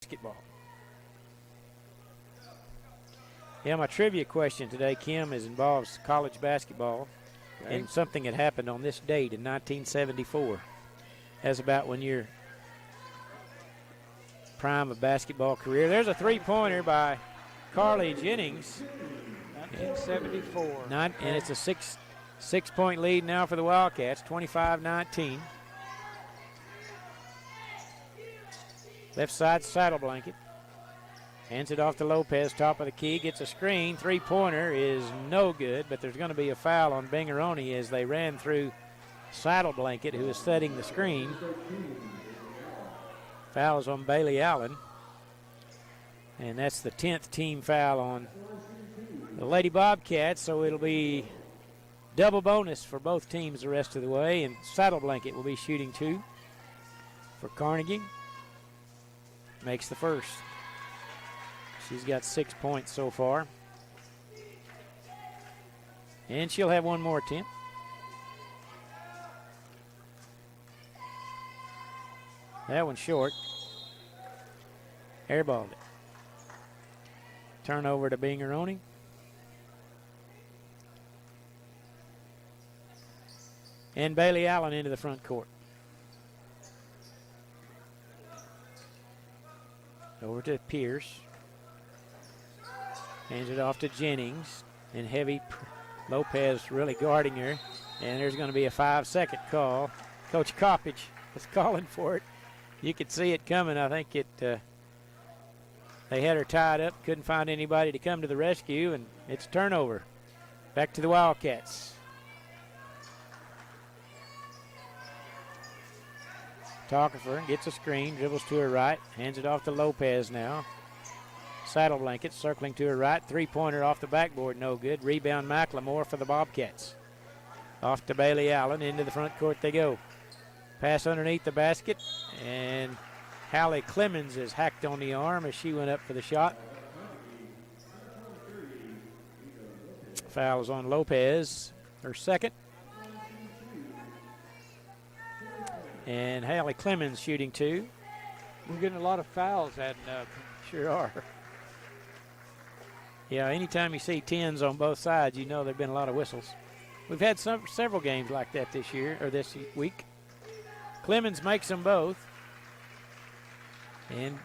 basketball. Yeah, my trivia question today, Kim, involves college basketball and something that happened on this date in 1974. That's about when your prime of basketball career. There's a three-pointer by Carly Jennings. 1974. And it's a six-point lead now for the Wildcats, 25-19. Left side saddle blanket. Hands it off to Lopez, top of the key, gets a screen. Three-pointer is no good, but there's going to be a foul on Bingaroni as they ran through Saddle Blanket, who is setting the screen. Foul is on Bailey Allen. And that's the 10th team foul on the Lady Bobcats, so it'll be double bonus for both teams the rest of the way, and Saddle Blanket will be shooting 2 for Carnegie. Makes the first. She's got 6 points so far. And she'll have one more attempt. That one's short. Airballed it. Turnover to Bingaroni. And Bailey Allen into the front court. Over to Pierce. Hands it off to Jennings. And heavy Lopez really guarding her. And there's going to be a 5-second call. Coach Coppage was calling for it. You could see it coming. I think they had her tied up. Couldn't find anybody to come to the rescue. And it's turnover. Back to the Wildcats. Tockefer gets a screen, dribbles to her right, hands it off to Lopez now. Saddle Blanket circling to her right, three-pointer off the backboard, no good. Rebound McLemore for the Bobcats. Off to Bailey Allen, into the front court they go. Pass underneath the basket, and Hallie Clemens is hacked on the arm as she went up for the shot. Foul is on Lopez, her second. And Hallie Clemens shooting 2. We're getting a lot of fouls adding up. Sure are. Yeah, anytime you see 10s on both sides, you know there have been a lot of whistles. We've had several games like that this year, or this week. Clemens makes them both. And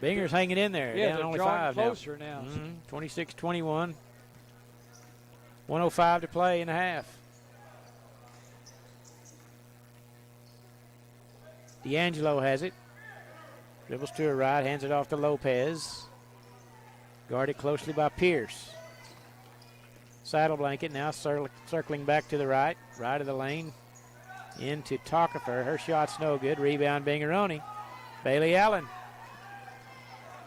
Binger's hanging in there. Yeah, down they're only drawing 5 closer now. 26-21. 1:05 to play in the half. D'Angelo has it. Dribbles to her right, hands it off to Lopez. Guarded closely by Pierce. Saddle Blanket now circling back to the right of the lane. Into Tockefer. Her shot's no good. Rebound Bingaroni. Bailey Allen.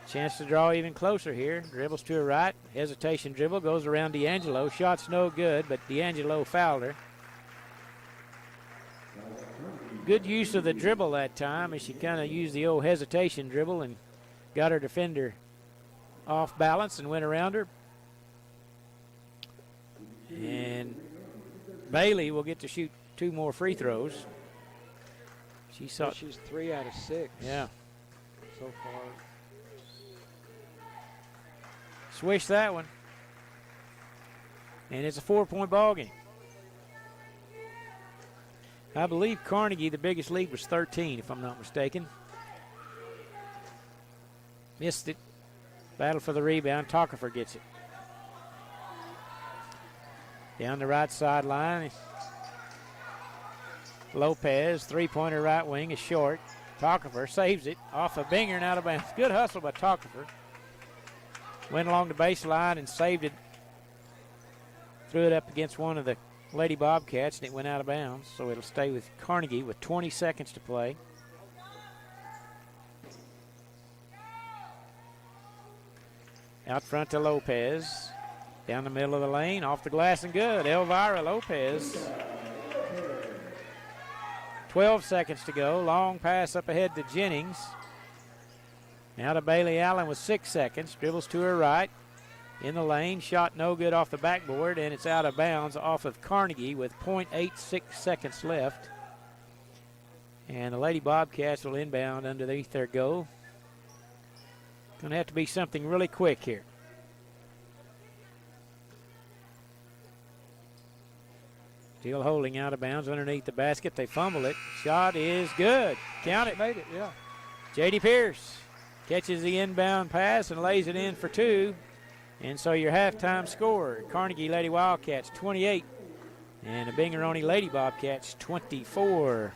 Chance to draw even closer here. Dribbles to her right. Hesitation dribble. Goes around D'Angelo. Shot's no good, but D'Angelo fouled her. Good use of the dribble that time as she kind of used the old hesitation dribble and got her defender off balance and went around her. And Bailey will get to shoot 2 more free throws. She's 3 out of 6. Yeah. So far. Swish that one. And it's a 4-point ball game. I believe Carnegie, the biggest lead was 13, if I'm not mistaken. Missed it. Battle for the rebound. Tockefer gets it. Down the right sideline. Lopez, three-pointer right wing is short. Tockefer saves it off of Binger and out of bounds. Good hustle by Tockefer. Went along the baseline and saved it. Threw it up against one of the Lady Bobcats, and it went out of bounds, so it'll stay with Carnegie with 20 seconds to play. Out front to Lopez. Down the middle of the lane, off the glass and good. Elvira Lopez. 12 seconds to go. Long pass up ahead to Jennings. Now to Bailey Allen with 6 seconds. Dribbles to her right. In the lane, shot no good off the backboard, and it's out of bounds off of Carnegie with 0.86 seconds left. And the Lady Bobcats will inbound underneath their goal. Going to have to be something really quick here. Still holding out of bounds underneath the basket. They fumble it. Shot is good. Count it. Made it, yeah. J.D. Pierce catches the inbound pass and lays it in for two. And so your halftime score, Carnegie Lady Wildcats 28 and the Bingeroni Lady Bobcats 24.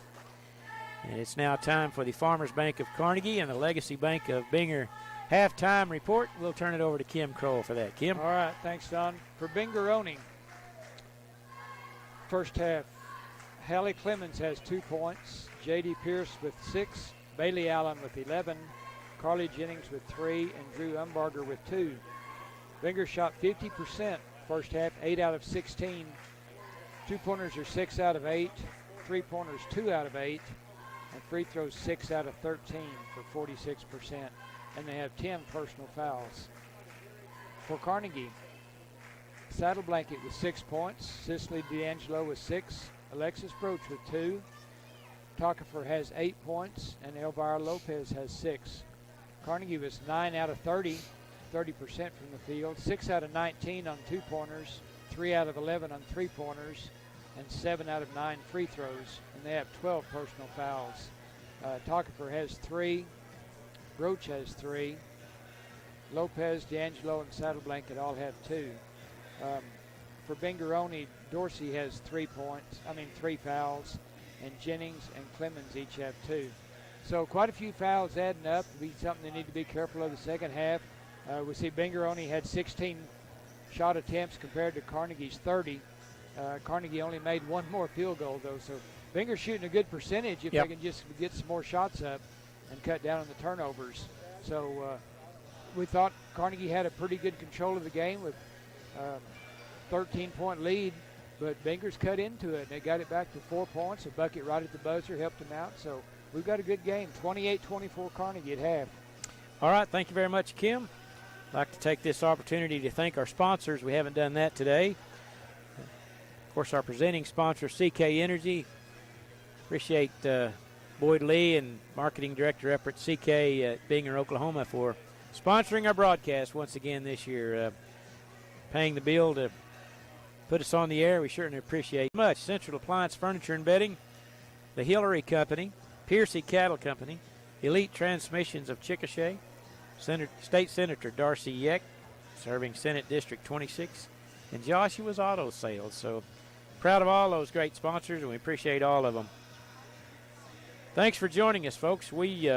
And it's now time for the Farmers Bank of Carnegie and the Legacy Bank of Binger halftime report. We'll turn it over to Kim Kroll for that. Kim? All right, thanks, Don. For Bingeroni, first half, Hallie Clemens has 2 points, J.D. Pierce with 6, Bailey Allen with 11, Carly Jennings with 3, and Drew Umbarger with 2. Binger shot 50% first half, 8 out of 16. 2-pointers are 6 out of 8, 3-pointers 2 out of 8, and free throws 6 out of 13 for 46%. And they have 10 personal fouls. For Carnegie, Saddle Blanket with 6 points, Cicely D'Angelo with 6, Alexis Broach with 2, Tockefer has 8 points, and Elvira Lopez has 6. Carnegie was 9 out of 30, 30% from the field, 6 out of 19 on 2-pointers, 3 out of 11 on 3-pointers, and 7 out of 9 free throws, and they have 12 personal fouls. Tockefer has 3, Broach has 3, Lopez, D'Angelo, and Saddle Blanket all have 2. For Bingeroni, Dorsey has 3 fouls, and Jennings and Clemens each have 2. So quite a few fouls adding up. It'll be something they need to be careful of the second half. We see Bingeroni had 16 shot attempts compared to Carnegie's 30. Carnegie only made 1 more field goal, though, so Binger's shooting a good percentage if they can just get some more shots up and cut down on the turnovers. So we thought Carnegie had a pretty good control of the game with 13-point lead, but Binger's cut into it, and they got it back to 4 points. A bucket right at the buzzer helped them out, so we've got a good game, 28-24 Carnegie at half. All right, thank you very much, Kim. I'd like to take this opportunity to thank our sponsors. We haven't done that today. Of course, our presenting sponsor, CK Energy. Appreciate Boyd Lee and Marketing Director up at CK at Binger, Oklahoma, for sponsoring our broadcast once again this year, paying the bill to put us on the air. We certainly appreciate it much. Central Appliance Furniture and Bedding, the Hillary Company, Piercy Cattle Company, Elite Transmissions of Chickasha, State Senator Darcy Yeck, serving Senate District 26, and Joshua's Auto Sales. So proud of all those great sponsors, and we appreciate all of them. Thanks for joining us, folks. We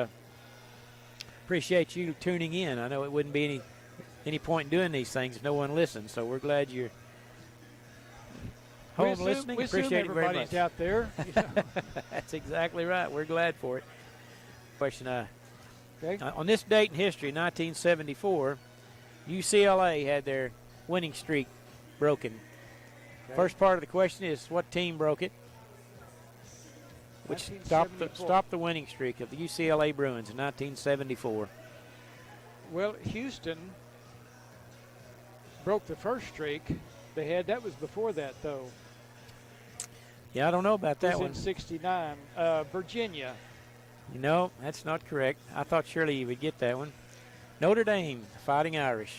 appreciate you tuning in. I know it wouldn't be any point in doing these things if no one listened, so we're glad you're home listening. We appreciate it very much. Everybody's out there. You know. That's exactly right. We're glad for it. Question, Okay. on this date in history, 1974, UCLA had their winning streak broken. Okay. First part of the question is what team broke it? Which stopped the winning streak of the UCLA Bruins in 1974. Well, Houston broke the first streak they had. That was before that, though. Yeah, I don't know about that It was one. in 69. Virginia. No, that's not correct. I thought surely you would get that one. Notre Dame, Fighting Irish.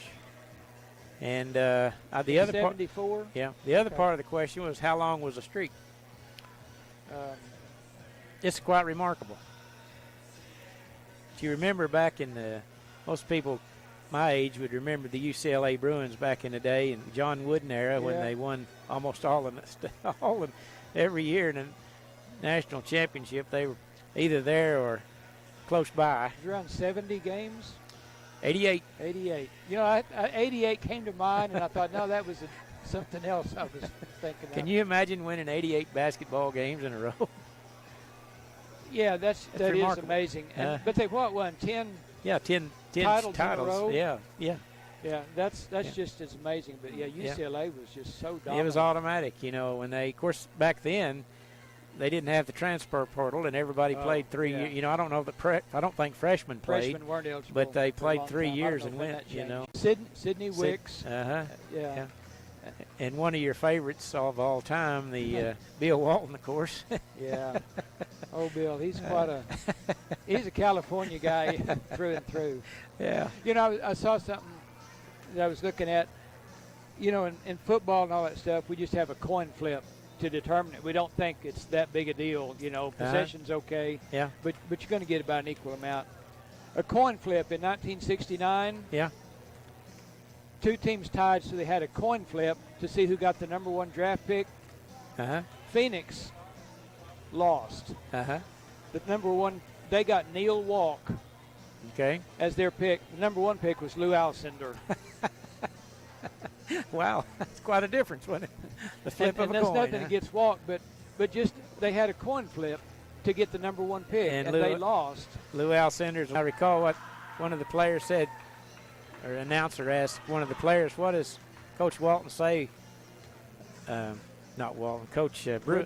And the other part, 74. yeah, the other part of the question was how long was the streak? It's quite remarkable. Do you remember back in most people my age would remember the UCLA Bruins back in the day in John Wooden era when they won almost all of every year in the national championship. They were either there or close by. It was around 70 games. 88. 88. You know, 88 came to mind, and I thought, no, that was something else I was thinking of. Can you imagine winning 88 basketball games in a row? Yeah, that is remarkable. Amazing. But they won 10. Yeah, 10 titles in a row. Yeah. Yeah, that's just as amazing. But yeah, UCLA was just so dominant. It was automatic, you know. When they, of course, back then they didn't have the transfer portal, and everybody played 3 years. You know, I don't know I don't think freshmen played. Freshmen weren't eligible, but they for a long played 3 time. years and went. You know, Sydney Wicks. Yeah. And one of your favorites of all time, the Bill Walton, of course. Yeah. Oh, Bill, he's he's a California guy through and through. Yeah. You know, I saw something that I was looking at. You know, in football and all that stuff, we just have a coin flip to determine it. We don't think it's that big a deal. You know, possession's okay. Yeah. But you're going to get about an equal amount. A coin flip in 1969. Yeah. Two teams tied, so they had a coin flip to see who got the #1 draft pick. Phoenix lost. The #1, they got Neil Walk. Okay. As their pick. The #1 pick was Lou Alcindor. Wow, that's quite a difference, wasn't it? The flip of a that's coin. nothing against Walk, but just they had a coin flip to get the #1 pick, and they lost. Lou Alcindor, I recall what one of the players said, or announcer asked one of the players, what does Coach Walton say? Not Walton, Coach Who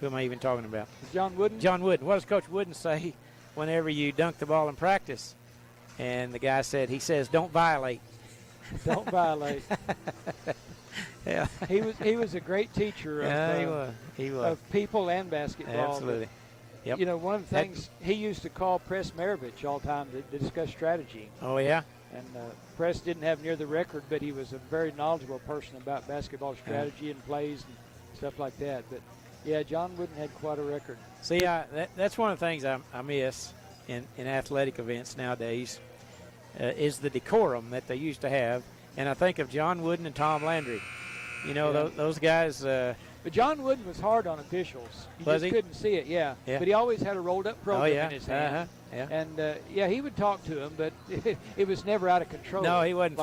am I even talking about? John Wooden? John Wooden. What does Coach Wooden say whenever you dunk the ball in practice? And the guy said, he says, don't violate. Don't violate. Yeah. He was a great teacher of people and basketball. Absolutely. Yep. You know, one of the things he used to call Press Maravich all the time to discuss strategy. Oh, yeah? And Press didn't have near the record, but he was a very knowledgeable person about basketball strategy and plays and stuff like that. But, yeah, John Wooden had quite a record. See, that's one of the things I miss in athletic events nowadays is the decorum that they used to have. And I think of John Wooden and Tom Landry. You know, those guys. But John Wooden was hard on officials. You was just he? couldn't see it, yeah. But he always had a rolled-up program in his hand. Yeah. And, he would talk to him, but it was never out of control. No, he wasn't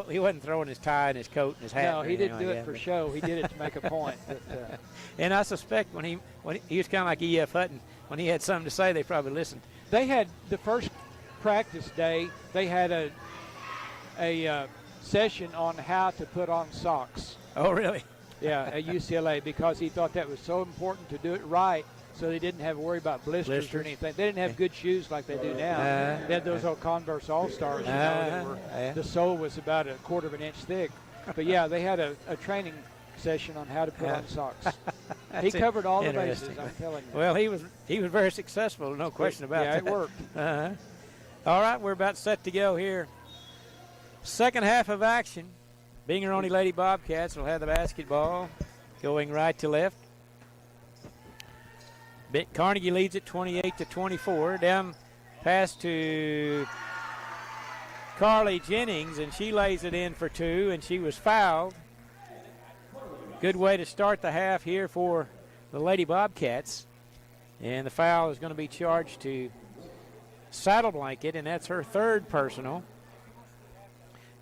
he wasn't throwing his tie and his coat and his hat. No, he didn't do it for show. He did it to make a point. But, and I suspect when he was kind of like E.F. Hutton, when he had something to say, they probably listened. They had the first practice day, they had a session on how to put on socks. Oh, really? Yeah, at UCLA, because he thought that was so important to do it right, so they didn't have to worry about blisters or anything. They didn't have good shoes like they do now. They had those old Converse All-Stars, the sole was about 1/4 of an inch thick. But, yeah, they had a training session on how to put on socks. He covered all the bases, I'm telling you. Well, he was very successful, no question about that. Yeah, it worked. All right, we're about set to go here. Second half of action. Bingeroni Lady Bobcats will have the basketball going right to left. Carnegie leads it 28-24. Down pass to Carly Jennings, and she lays it in for two, and she was fouled. Good way to start the half here for the Lady Bobcats. And the foul is going to be charged to Saddle Blanket, and that's her third personal.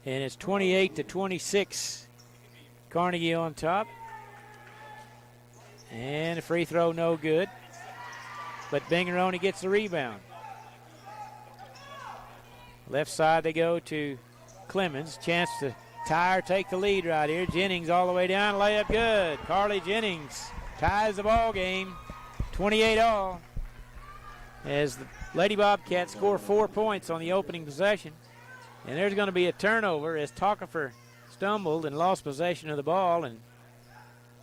And it's 28-26. Carnegie on top. And a free throw, no good. But Bingeroni gets the rebound. Left side they go to Clemens. Chance to tie or take the lead right here. Jennings all the way down. Layup good. Carly Jennings ties the ball game. 28 all. As the Lady Bobcats score 4 points on the opening possession. And there's going to be a turnover as Tockefer stumbled and lost possession of the ball. And,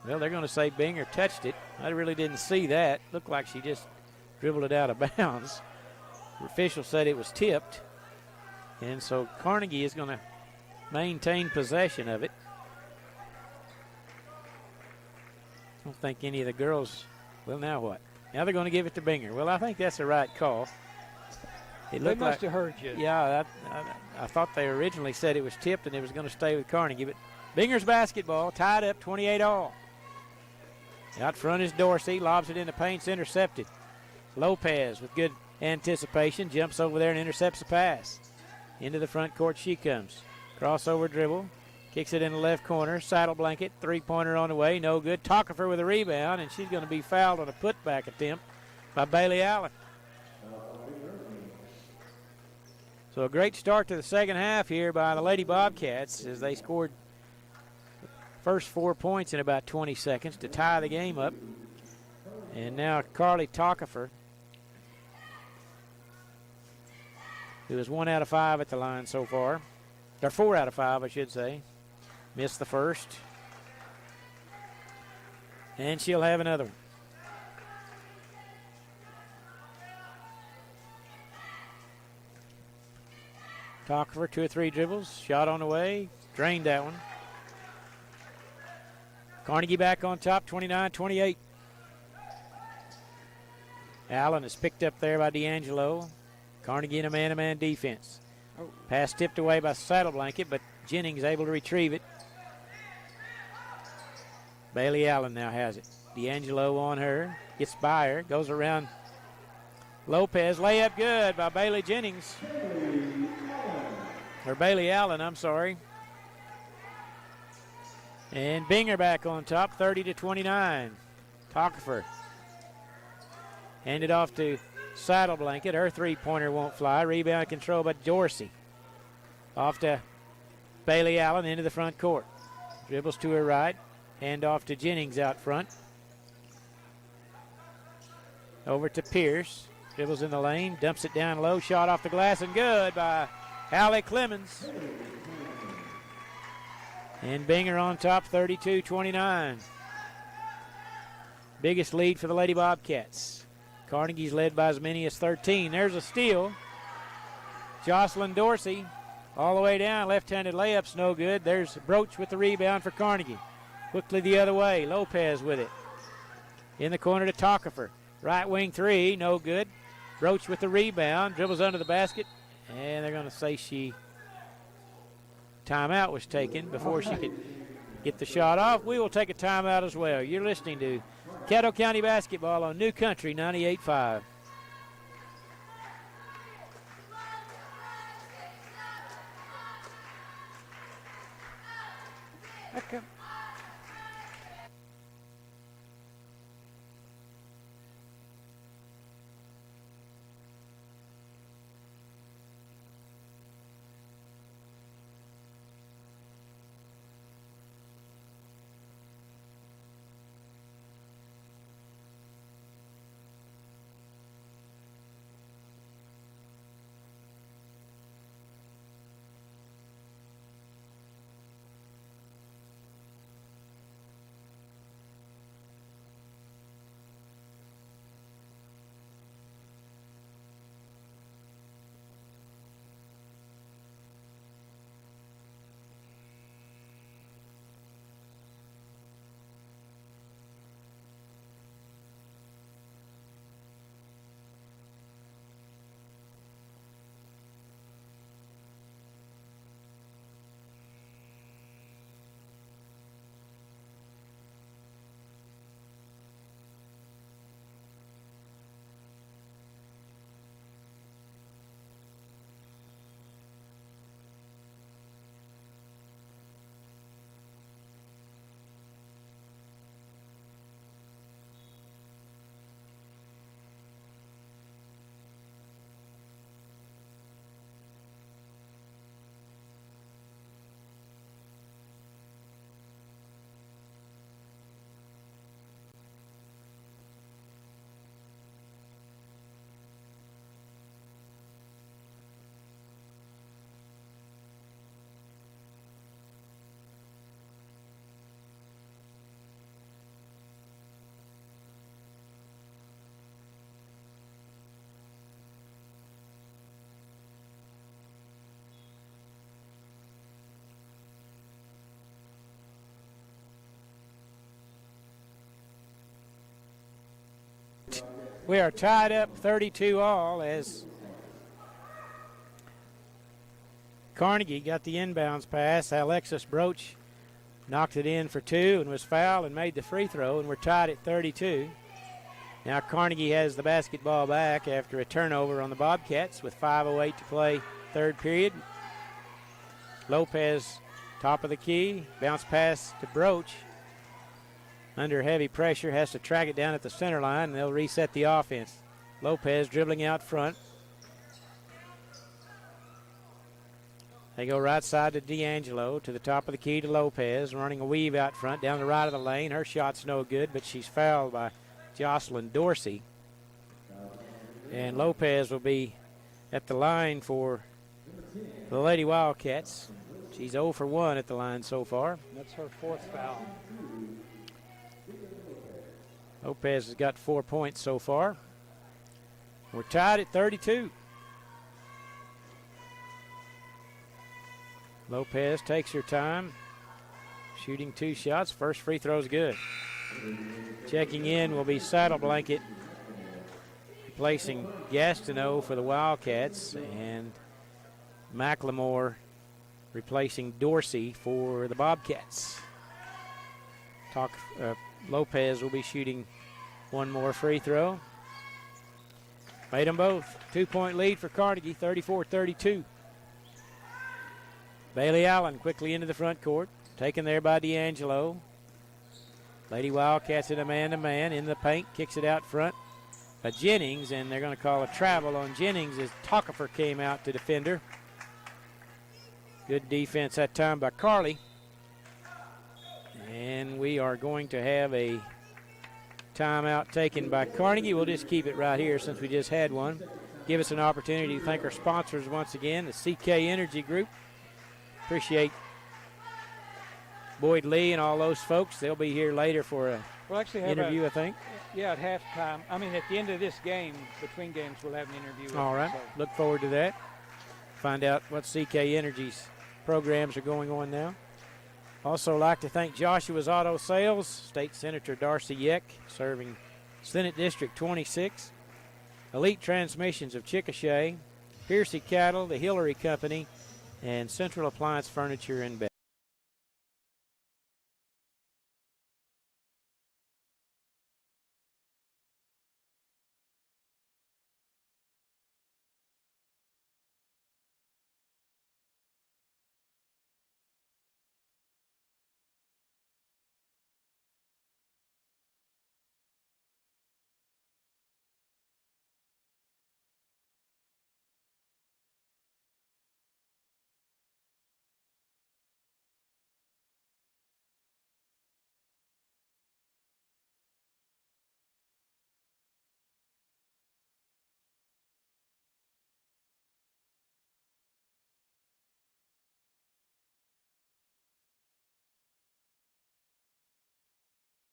well, they're going to say Binger touched it. I really didn't see that. Looked like she just dribbled it out of bounds. The official said it was tipped. And so Carnegie is going to maintain possession of it. I don't think any of the girls, well, now what? Now they're going to give it to Binger. Well, I think that's the right call. They must have heard you. Yeah, I thought they originally said it was tipped and it was going to stay with Carnegie. But Binger's basketball tied up 28 all. Out front is Dorsey, lobs it in the paint, it's intercepted. Lopez with good anticipation jumps over there and intercepts the pass. Into the front court she comes. Crossover dribble, kicks it in the left corner. Saddle Blanket, three-pointer on the way, no good. Tockefer with a rebound, and she's going to be fouled on a putback attempt by Bailey Allen. So a great start to the second half here by the Lady Bobcats as they scored first 4 points in about 20 seconds to tie the game up. And now Carly Tockefer, who is 1 out of 5 at the line so far, or 4 out of 5, I should say, missed the first. And she'll have another one. Talker, 2 or 3 dribbles. Shot on the way. Drained that one. Carnegie back on top, 29-28. Allen is picked up there by D'Angelo. Carnegie in a man-to-man defense. Pass tipped away by Saddle Blanket, but Jennings able to retrieve it. Bailey Allen now has it. D'Angelo on her. Gets by her. Goes around Lopez. Layup good by Bailey Jennings. Or Bailey Allen, I'm sorry. And Binger back on top, 30-29. Tockefer. Handed off to Saddle Blanket. Her three-pointer won't fly. Rebound control by Dorsey. Off to Bailey Allen into the front court. Dribbles to her right. Hand off to Jennings out front. Over to Pierce. Dribbles in the lane. Dumps it down low. Shot off the glass and good by Hallie Clemens. And Binger on top, 32-29. Biggest lead for the Lady Bobcats. Carnegie's led by as many as 13. There's a steal. Jocelyn Dorsey all the way down. Left-handed layup's no good. There's Broach with the rebound for Carnegie. Quickly the other way. Lopez with it. In the corner to Tockefer. Right wing three, no good. Broach with the rebound. Dribbles under the basket. And they're going to say timeout was taken before she could get the shot off. We will take a timeout as well. You're listening to Caddo County Basketball on New Country 98.5. Okay. We are tied up 32 all as Carnegie got the inbounds pass. Alexis Broach knocked it in for 2 and was fouled and made the free throw, and we're tied at 32. Now Carnegie has the basketball back after a turnover on the Bobcats with 5:08 to play third period. Lopez, top of the key, bounce pass to Broach. Under heavy pressure, has to track it down at the center line, and they'll reset the offense. Lopez dribbling out front. They go right side to D'Angelo, to the top of the key to Lopez, running a weave out front down the right of the lane. Her shot's no good, but she's fouled by Jocelyn Dorsey. And Lopez will be at the line for the Lady Wildcats. She's 0 for 1 at the line so far. That's her 4th foul. Lopez has got 4 points so far. We're tied at 32. Lopez takes her time, shooting 2 shots. First free throw's good. Checking in will be Saddle Blanket, replacing Gastineau for the Wildcats, and McLemore replacing Dorsey for the Bobcats. Lopez will be shooting 1 more free throw. Made them both. 2-point lead for Carnegie, 34-32. Bailey Allen quickly into the front court, taken there by D'Angelo. Lady Wildcats in a man-to-man in the paint, kicks it out front. Jennings, and they're going to call a travel on Jennings as Tockefer came out to defend her. Good defense that time by Carly. And we are going to have a timeout taken by Carnegie. We'll just keep it right here since we just had one. Give us an opportunity to thank our sponsors once again, the CK Energy Group. Appreciate Boyd Lee and all those folks. They'll be here later for an interview, I think. Yeah, at halftime. I mean, at the end of this game, between games, we'll have an interview. All right. So. Look forward to that. Find out what CK Energy's programs are going on now. Also like to thank Joshua's Auto Sales, State Senator Darcy Yeck, serving Senate District 26, Elite Transmissions of Chickasha, Piercy Cattle, the Hillary Company, and Central Appliance Furniture and Bed.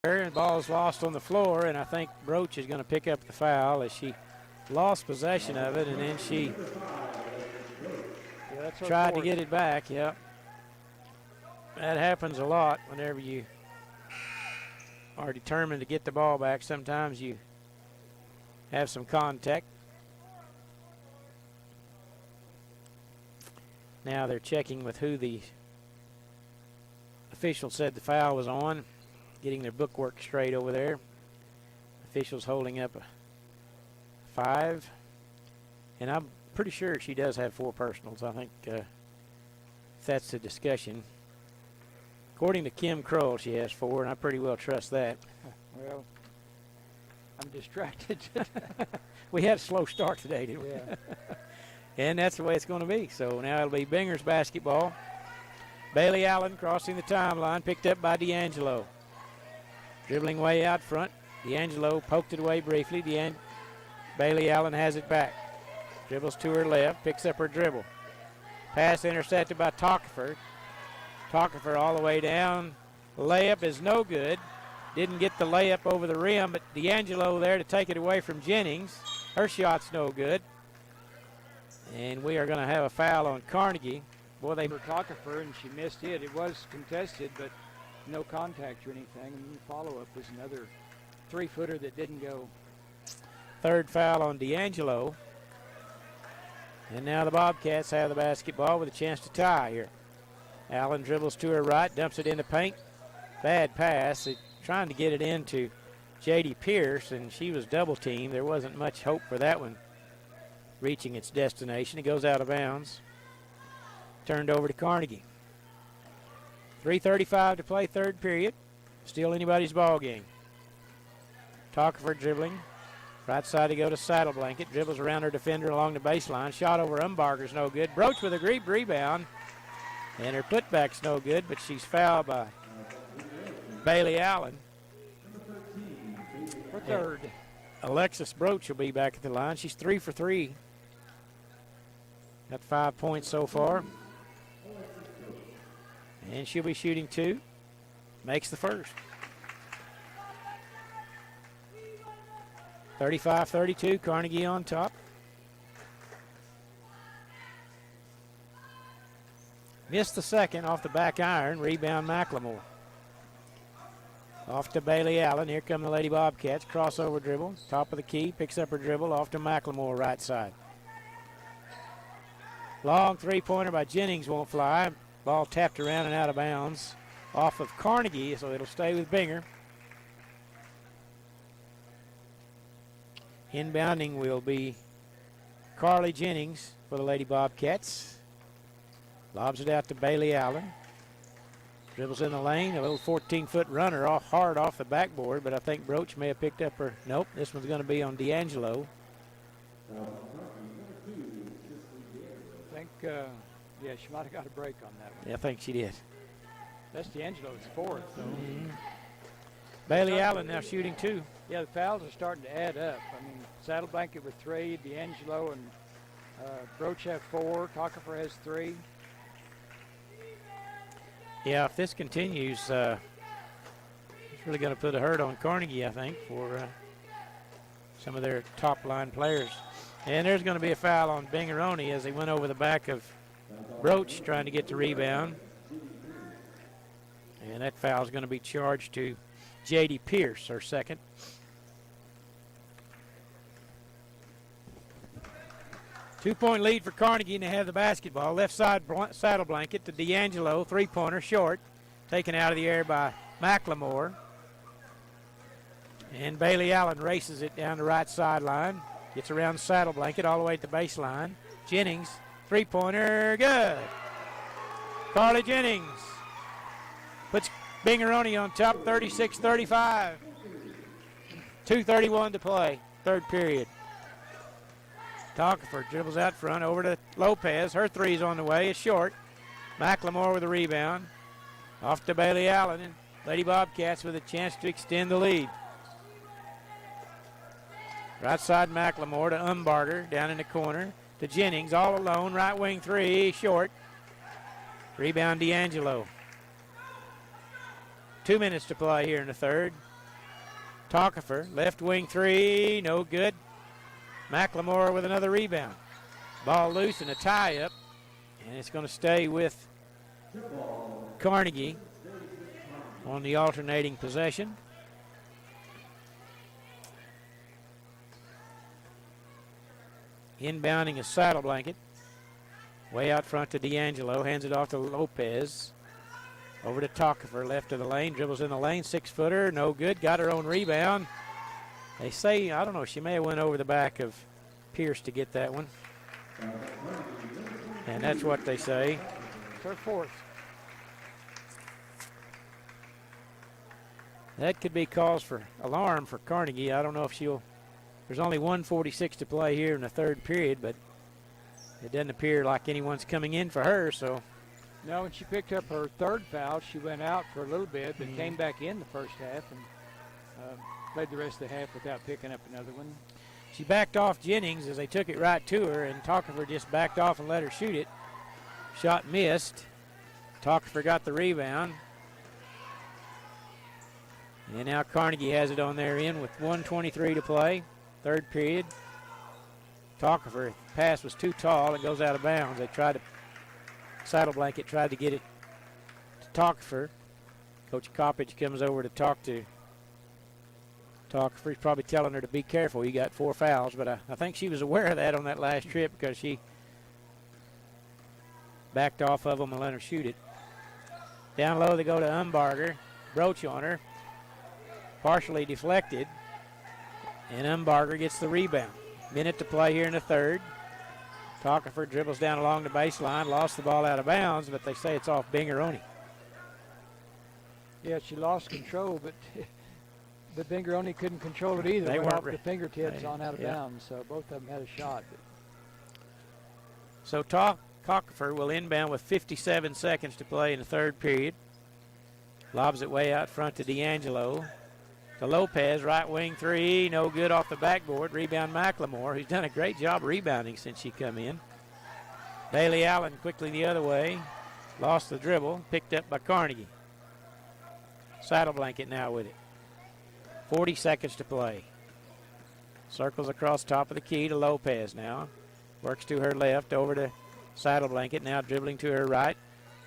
The ball's lost on the floor, and I think Broach is going to pick up the foul as she lost possession of it, and then she tried to get it back. Yep. That happens a lot whenever you are determined to get the ball back. Sometimes you have some contact. Now they're checking with who the official said the foul was on. Getting their bookwork straight over there. Officials holding up a 5. And I'm pretty sure she does have 4 personals. I think that's the discussion. According to Kim Kroll, she has 4, and I pretty well trust that. Well, I'm distracted. We had a slow start today, didn't we? Yeah. And that's the way it's going to be. So now it'll be Binger's basketball. Bailey Allen crossing the timeline, picked up by D'Angelo. Dribbling way out front. D'Angelo poked it away briefly. Bailey Allen has it back. Dribbles to her left, picks up her dribble. Pass intercepted by Tockefer. Tockefer all the way down. Layup is no good. Didn't get the layup over the rim, but D'Angelo there to take it away from Jennings. Her shot's no good. And we are going to have a foul on Carnegie. Boy, they were Tockefer, and she missed it. It was contested, but no contact or anything. And the follow-up was another 3-footer that didn't go. Third foul on D'Angelo. And now the Bobcats have the basketball with a chance to tie here. Allen dribbles to her right, dumps it in the paint. Bad pass. Trying to get it into J.D. Pierce, and she was double-teamed. There wasn't much hope for that one reaching its destination. It goes out of bounds. Turned over to Carnegie. 3:35 to play, third period. Still anybody's ball game. Tockefer dribbling. Right side to go to Saddle Blanket. Dribbles around her defender along the baseline. Shot over Umbarger's no good. Broach with a great rebound. And her putback's no good, but she's fouled by Bailey Allen. For third. Alexis Broach will be back at the line. She's 3 for 3. Got 5 points so far. And she'll be shooting 2. Makes the first. 35-32, Carnegie on top. Missed the second off the back iron. Rebound McLemore. Off to Bailey Allen. Here come the Lady Bobcats. Crossover dribble. Top of the key. Picks up her dribble. Off to McLemore, right side. Long three-pointer by Jennings won't fly. Ball tapped around and out of bounds. Off of Carnegie, so it'll stay with Binger. Inbounding will be Carly Jennings for the Lady Bobcats. Lobs it out to Bailey Allen. Dribbles in the lane. A little 14-foot runner hard off the backboard, but I think Broach may have picked up her. Nope, this one's going to be on D'Angelo. I think, yeah, she might have got a break on that one. Yeah, I think she did. That's D'Angelo's fourth, though. Bailey Allen now shooting 2. Yeah, the fouls are starting to add up. I mean, Saddle Blanket with 3, D'Angelo and Broach have 4, Tockefer has 3. Yeah, if this continues, it's really going to put a hurt on Carnegie, I think, for some of their top-line players. And there's going to be a foul on Bingeroni as he went over the back of Broach trying to get the rebound. And that foul is going to be charged to J.D. Pierce, her second. Two-point lead for Carnegie, and they have the basketball. Left side saddle blanket to D'Angelo, three-pointer, short. Taken out of the air by McLemore. And Bailey Allen races it down the right sideline. Gets around the saddle blanket all the way to the baseline. Jennings, three-pointer, good. Carly Jennings puts Bingeroni on top, 36-35. 2:31 to play, third period. Tockefer dribbles out front over to Lopez. Her three's on the way. It's short. McLemore with a rebound. Off to Bailey Allen. And Lady Bobcats with a chance to extend the lead. Right side McLemore to Umbarger down in the corner. To Jennings all alone. Right wing three. Short. Rebound D'Angelo. 2 minutes to play here in the third. Tockefer left wing three. No good. McLemore with another rebound. Ball loose and a tie-up. And it's going to stay with Carnegie on the alternating possession. Inbounding a saddle blanket. Way out front to D'Angelo. Hands it off to Lopez. Over to Tockefer, left of the lane. Dribbles in the lane. 6-footer. No good. Got her own rebound. They say, I don't know, she may have went over the back of Pierce to get that one. And that's what they say. Her fourth. That could be cause for alarm for Carnegie. I don't know if she'll, there's only 1:46 to play here in the third period, but it doesn't appear like anyone's coming in for her, so. No, when she picked up her third foul, she went out for a little bit, but came back in the first half and played the rest of the half without picking up another one. She backed off Jennings as they took it right to her, and Tockefer just backed off and let her shoot it. Shot missed. Tockefer got the rebound. And now Carnegie has it on their end with 1:23 to play. Third period. Tockefer pass was too tall. It goes out of bounds. They tried to, saddle blanket tried to get it to Tockefer. Coach Coppage comes over to talk to Tockefer. He's probably telling her to be careful. You got 4 fouls, but I think she was aware of that on that last trip because she backed off of them and let her shoot it. Down low they go to Umbarger. Broach on her. Partially deflected. And Umbarger gets the rebound. Minute to play here in the third. Tockefer dribbles down along the baseline. Lost the ball out of bounds, but they say it's off Bingeroni. Yeah, she lost control, but Bingeroni couldn't control it either. They went weren't off the fingertips on out of bounds, so both of them had a shot. So Tockefer will inbound with 57 seconds to play in the third period. Lobs it way out front to D'Angelo. To Lopez, right wing three, no good off the backboard. Rebound McLemore, who's done a great job rebounding since she come in. Bailey Allen quickly the other way. Lost the dribble, picked up by Carnegie. Saddle blanket now with it. 40 seconds to play. Circles across top of the key to Lopez now. Works to her left, over to saddle blanket, now dribbling to her right.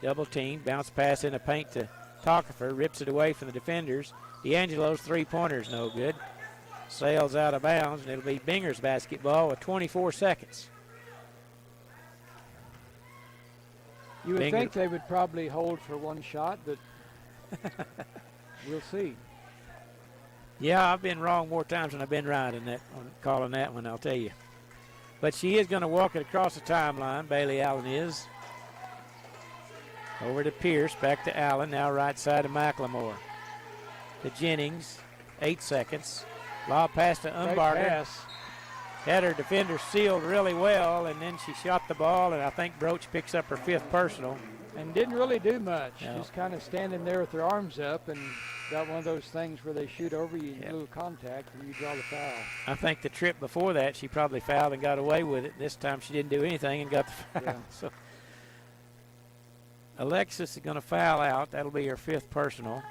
double team, bounce pass in the paint to Tockefer, rips it away from the defenders. D'Angelo's three-pointer's no good. Sails out of bounds, and it'll be Binger's basketball with 24 seconds. You would think they would probably hold for one shot, but we'll see. Yeah, I've been wrong more times than I've been right in that, on calling that one, I'll tell you. But she is going to walk it across the timeline, Bailey Allen is. Over to Pierce, back to Allen, now right side of McLemore. To Jennings, 8 seconds. Lob pass to Umbarger. Had her defender sealed really well, and then she shot the ball, and I think Broach picks up her 5th personal. And didn't really do much. No. Just kind of standing there with their arms up, and got one of those things where they shoot over you, a little contact, and you draw the foul. I think the trip before that, she probably fouled and got away with it. This time she didn't do anything and got the foul. Yeah. So Alexis is going to foul out. That'll be her 5th personal.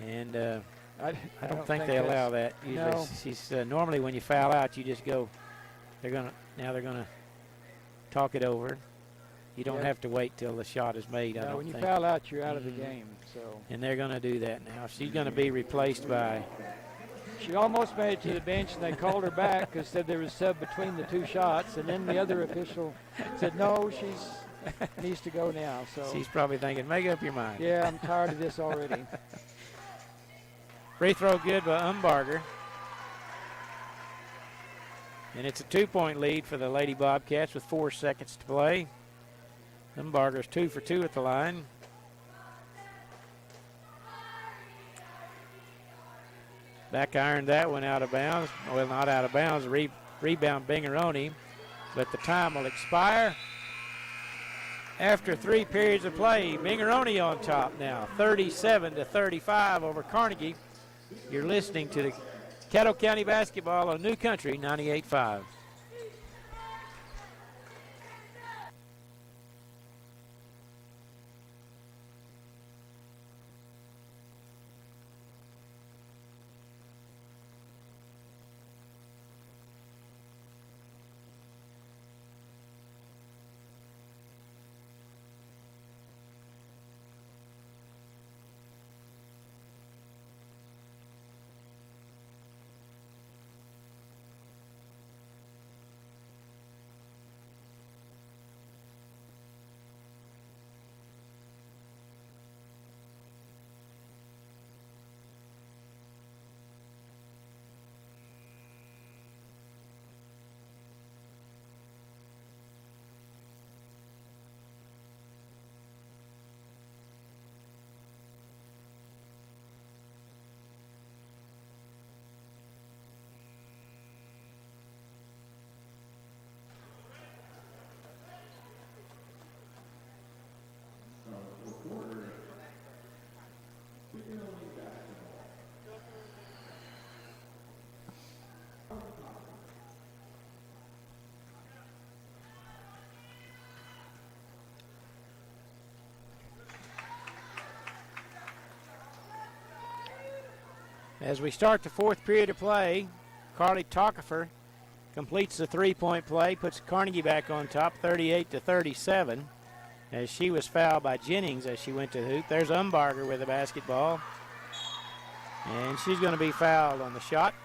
And I don't think they allow that. Usually, no. She's normally when you foul out, you just go. They're gonna talk it over. You don't have to wait till the shot is made. I don't when you think. foul out, you're out of the game. So. And they're going to do that now. She's going to be replaced by. She almost made it to the bench, and they called her back because said there was sub between the 2 shots, and then the other official said no, she's needs to go now. So. She's probably thinking, make up your mind. Yeah, I'm tired of this already. Free throw good by Umbarger. And it's a 2-point lead for the Lady Bobcats with 4 seconds to play. Umbarger's 2 for 2 at the line. Back ironed that one out of bounds. Well, not out of bounds. Rebound Bingeroni. But the time will expire after 3 periods of play. Bingeroni on top now, 37-35 over Carnegie. You're listening to the Caddo County Basketball on New Country 98.5. As we start the 4th period of play, Carly Tockefer completes the 3-point play, puts Carnegie back on top, 38-37, as she was fouled by Jennings as she went to the hoop. There's Umbarger with the basketball, and she's going to be fouled on the shot.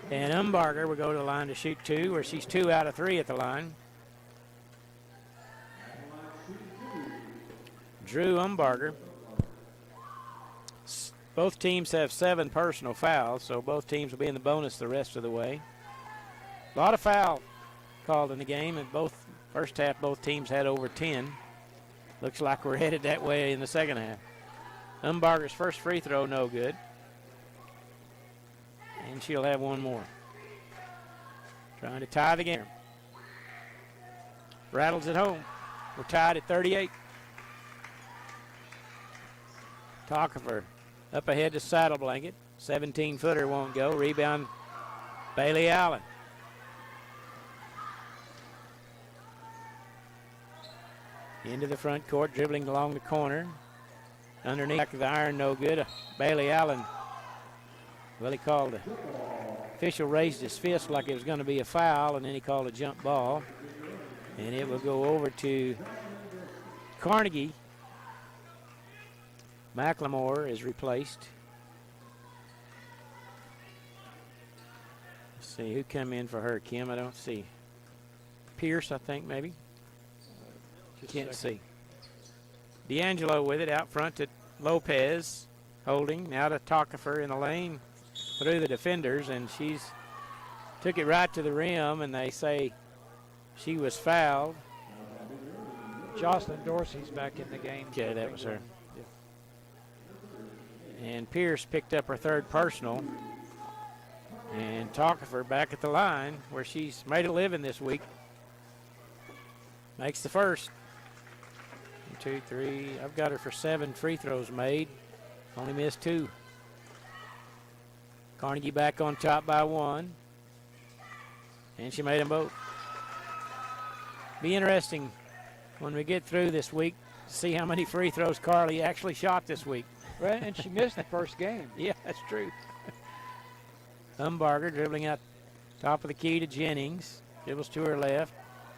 And Umbarger will go to the line to shoot 2, where she's 2 out of 3 at the line. Drew Umbarger. Both teams have 7 personal fouls, so both teams will be in the bonus the rest of the way. A lot of foul called in the game, and first half both teams had over 10. Looks like we're headed that way in the second half. Umbarger's first free throw, no good. And she'll have one more. Trying to tie the game. Rattles it home. We're tied at 38. Tockefer up ahead to Saddle Blanket. 17-footer won't go. Rebound, Bailey Allen. Into the front court, dribbling along the corner. Underneath back of the iron, no good. Bailey Allen, well, he called it. Official raised his fist like it was going to be a foul, and then he called a jump ball. And it will go over to Carnegie. McLemore is replaced. Let's see who come in for her, Kim. I don't see. Pierce, I think, maybe. Can't see. D'Angelo with it out front to Lopez, holding. Now to Tockefer in the lane through the defenders, and she's took it right to the rim, and they say she was fouled. Jocelyn Dorsey's back in the game. Okay, that was her. Yeah. And Pierce picked up her third personal. And Tockefer back at the line where she's made a living this week. Makes the first. 1, 2, 3. I've got her for 7 free throws made. Only missed 2. Carnegie back on top by 1. And she made them both. Be interesting when we get through this week to see how many free throws Carly actually shot this week. Well, and she missed the first game. Yeah, that's true. Umbarger dribbling out top of the key to Jennings. Dribbles to her left.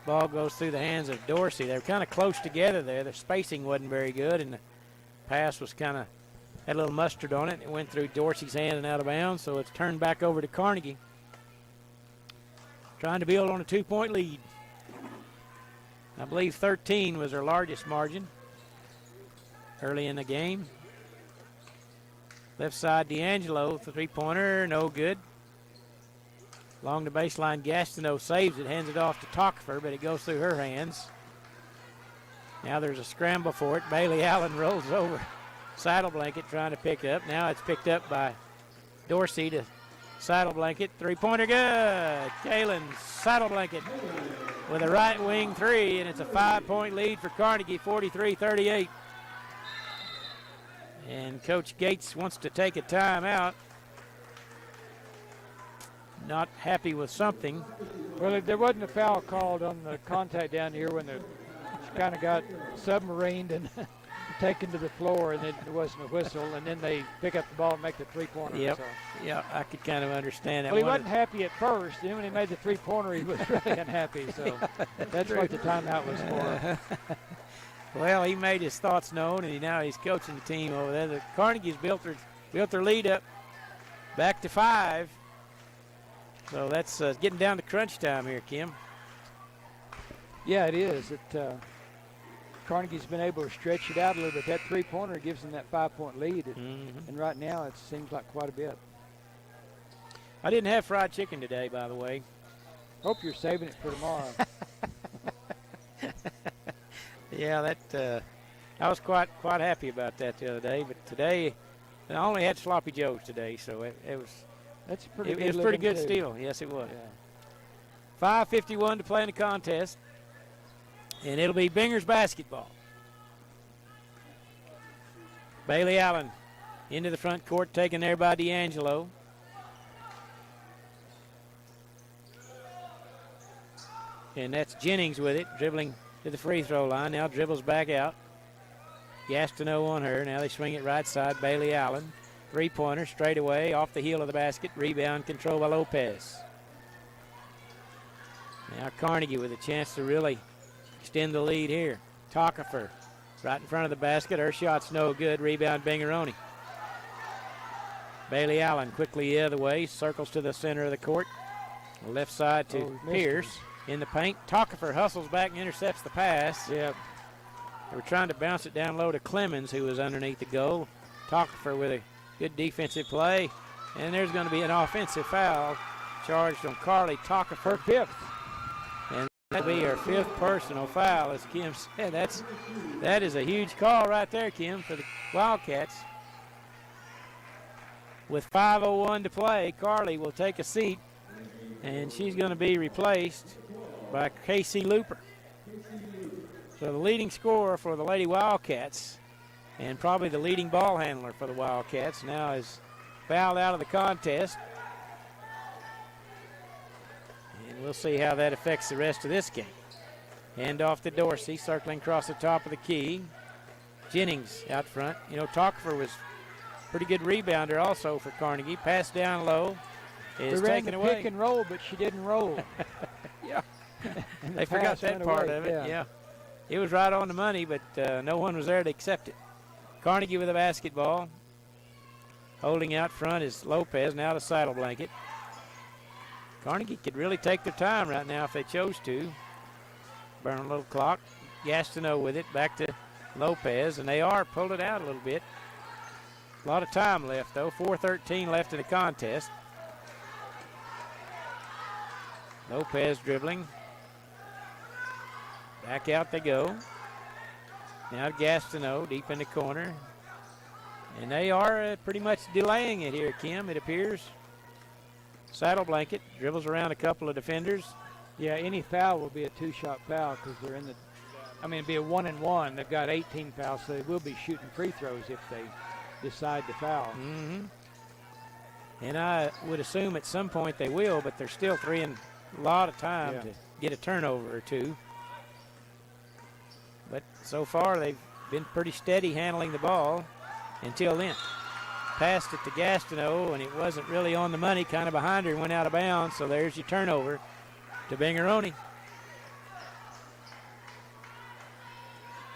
Ball goes through the hands of Dorsey. They were kind of close together there. The spacing wasn't very good, and the pass was kind of had a little mustard on it. It went through Dorsey's hand and out of bounds, so it's turned back over to Carnegie. Trying to build on a 2-point lead. I believe 13 was her largest margin early in the game. Left side, D'Angelo, the three-pointer, no good. Along the baseline, Gastineau saves it, hands it off to Tockefer, but it goes through her hands. Now there's a scramble for it. Bailey Allen rolls over. Saddle Blanket trying to pick up. Now it's picked up by Dorsey to Saddle Blanket. Three-pointer good. Kaylin Saddle Blanket with a right wing 3, and it's a 5-point lead for Carnegie, 43-38. And Coach Gates wants to take a timeout. Not happy with something. Well, there wasn't a foul called on the contact down here when she kind of got submarined and taken to the floor, and then there wasn't a whistle, and then they pick up the ball and make the three-pointer. Yep. So. Yeah, I could kind of understand that. Well, he wasn't happy at first. Then when he made the three-pointer, he was really unhappy. So that's what the timeout was for. Well, he made his thoughts known, and now he's coaching the team over there. The Carnegie's built their lead up back to 5. So that's getting down to crunch time here, Kim. Yeah, it is. Carnegie's been able to stretch it out a little bit. That three-pointer gives them that 5-point lead, and right now it seems like quite a bit. I didn't have fried chicken today, by the way. Hope you're saving it for tomorrow. Yeah, I was quite happy about that the other day. But today, I only had sloppy joes today, so it was. That's pretty. It was pretty good still. Yes, it was. Yeah. 5:51 to play in the contest, and it'll be Bingers basketball. Bailey Allen into the front court, taken there by D'Angelo. And that's Jennings with it, dribbling to the free throw line. Now dribbles back out. Gastineau on her. Now they swing it right side. Bailey Allen. Three-pointer straight away off the heel of the basket. Rebound controlled by Lopez. Now Carnegie with a chance to really extend the lead here. Tockefer right in front of the basket. Her shot's no good. Rebound Bingaroni. Bailey Allen quickly the other way. Circles to the center of the court. Left side to Pierce. In the paint. Tockefer hustles back and intercepts the pass. Yep. They were trying to bounce it down low to Clemens, who was underneath the goal. Tockefer with a good defensive play. And there's going to be an offensive foul charged on Carly Tockefer. 5th. And that'll be her 5th personal foul, as Kim said. That is a huge call right there, Kim, for the Wildcats. With 5:01 to play, Carly will take a seat, and she's going to be replaced by Casey Looper. So the leading scorer for the Lady Wildcats, and probably the leading ball handler for the Wildcats, now is fouled out of the contest. And we'll see how that affects the rest of this game. Hand off to Dorsey, circling across the top of the key. Jennings out front. You know, Tockefer was a pretty good rebounder also for Carnegie. Pass down low is taken away. Pick and roll, but she didn't roll. Yeah. They forgot that part of it. Yeah. It was right on the money, but no one was there to accept it. Carnegie with a basketball. Holding out front is Lopez, now to Saddle Blanket. Carnegie could really take their time right now if they chose to. Burn a little clock. Gastineau with it, back to Lopez, and they are pulled it out a little bit. A lot of time left, though. 4:13 left in the contest. Lopez dribbling. Back out they go. Now to Gastineau, deep in the corner. And they are pretty much delaying it here, Kim, it appears. Saddle Blanket dribbles around a couple of defenders. Yeah, any foul will be a two-shot foul because they're in the, it'd be a 1-and-1. They've got 18 fouls, so they will be shooting free throws if they decide to foul. Mm-hmm. And I would assume at some point they will, but they're still freeing a lot of time to get a turnover or two. But so far they've been pretty steady handling the ball until then. Passed it to Gastineau, and it wasn't really on the money, kind of behind her and went out of bounds, so there's your turnover to Bingeroni.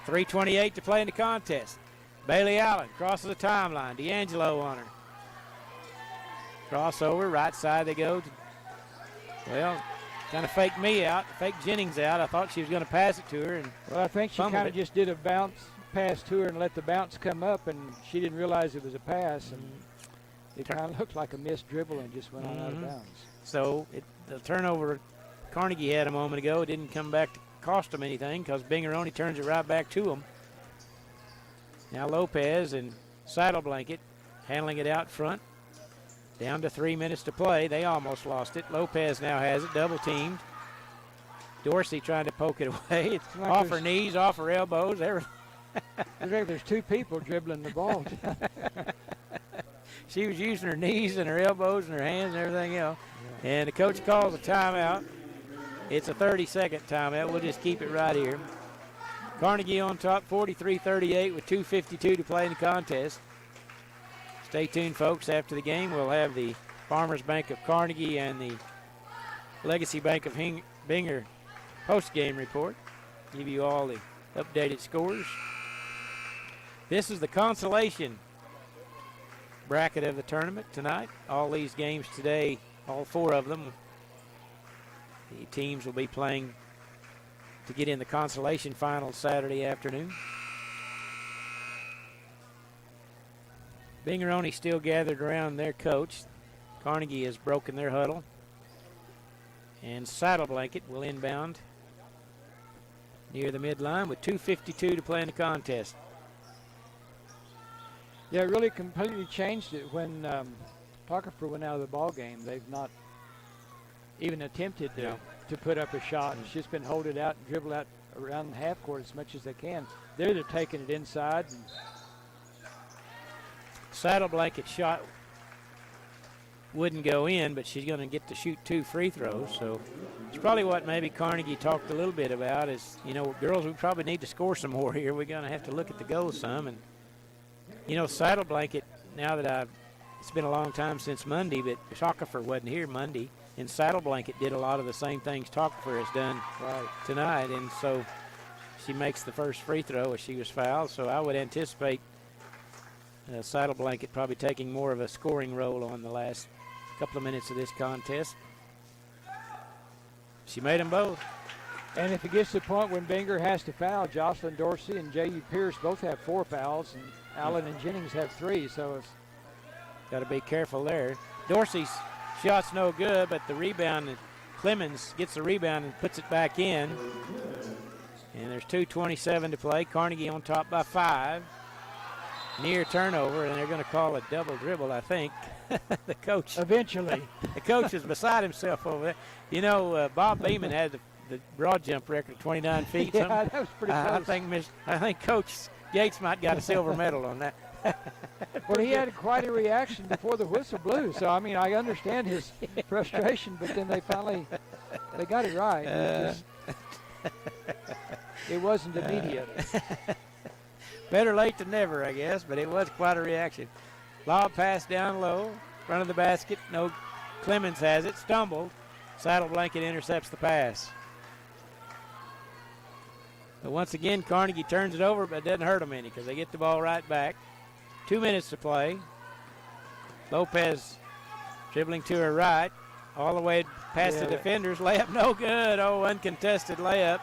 3:28 to play in the contest. Bailey Allen crosses the timeline. D'Angelo on her. Crossover, right side they go. Well, kind of faked me out, faked Jennings out. I thought she was going to pass it to her. And well, I think she kind of just did a bounce pass to her and let the bounce come up, and she didn't realize it was a pass, and it kind of looked like a missed dribble and just went on out of bounds. So the turnover Carnegie had a moment ago didn't come back to cost them anything because Bingeroni turns it right back to them. Now Lopez and Saddle Blanket handling it out front. Down to 3 minutes to play. They almost lost it. Lopez now has it, double teamed. Dorsey trying to poke it away. It's like off her knees, off her elbows. There's two people dribbling the ball. She was using her knees and her elbows and her hands and everything else. Yeah. And the coach calls a timeout. It's a 30-second timeout. We'll just keep it right here. Carnegie on top, 43-38 with 2:52 to play in the contest. Stay tuned, folks. After the game, we'll have the Farmers Bank of Carnegie and the Legacy Bank of Binger post-game report. Give you all the updated scores. This is the consolation bracket of the tournament tonight. All these games today, all four of them, the teams will be playing to get in the consolation final Saturday afternoon. Bingeroni still gathered around their coach. Carnegie has broken their huddle. And Saddle Blanket will inbound near the midline with 2:52 to play in the contest. Yeah, it really completely changed it when Tuckerford went out of the ball game. They've not even attempted to put up a shot. It's just been hold it out and dribble out around the half court as much as they can. They're taking it inside. And Saddle Blanket shot wouldn't go in, but she's going to get to shoot 2 free throws. So it's probably what maybe Carnegie talked a little bit about is, girls, we probably need to score some more here. We're going to have to look at the goals some. And, Saddle Blanket, now that it's been a long time since Monday, but Tuckerford wasn't here Monday, and Saddle Blanket did a lot of the same things Tuckerford has done tonight. And so she makes the first free throw as she was fouled. So I would anticipate Saddle Blanket probably taking more of a scoring role on the last couple of minutes of this contest. She made them both. And if it gets to the point when Binger has to foul, Jocelyn Dorsey and J.U. Pierce both have 4 fouls, and Allen and Jennings have 3, so it's got to be careful there. Dorsey's shot's no good, but the rebound, Clemens gets the rebound and puts it back in. And there's 2:27 to play. Carnegie on top by 5. Near turnover, and they're going to call a double dribble, I think. The coach. Eventually. The coach is beside himself over there. Bob Beeman had the broad jump record of 29 feet. Yeah, that was pretty close. I think Coach Gates might got a silver medal on that. Well, he had quite a reaction before the whistle blew. So, I understand his frustration, but then they got it right. It wasn't immediate. Better late than never, I guess, but it was quite a reaction. Lob pass down low, front of the basket. No, Clemens has it, stumbled. Saddle Blanket intercepts the pass. But once again, Carnegie turns it over, but it doesn't hurt them any because they get the ball right back. 2 minutes to play. Lopez dribbling to her right, all the way past the defenders. Layup no good. Oh, uncontested layup.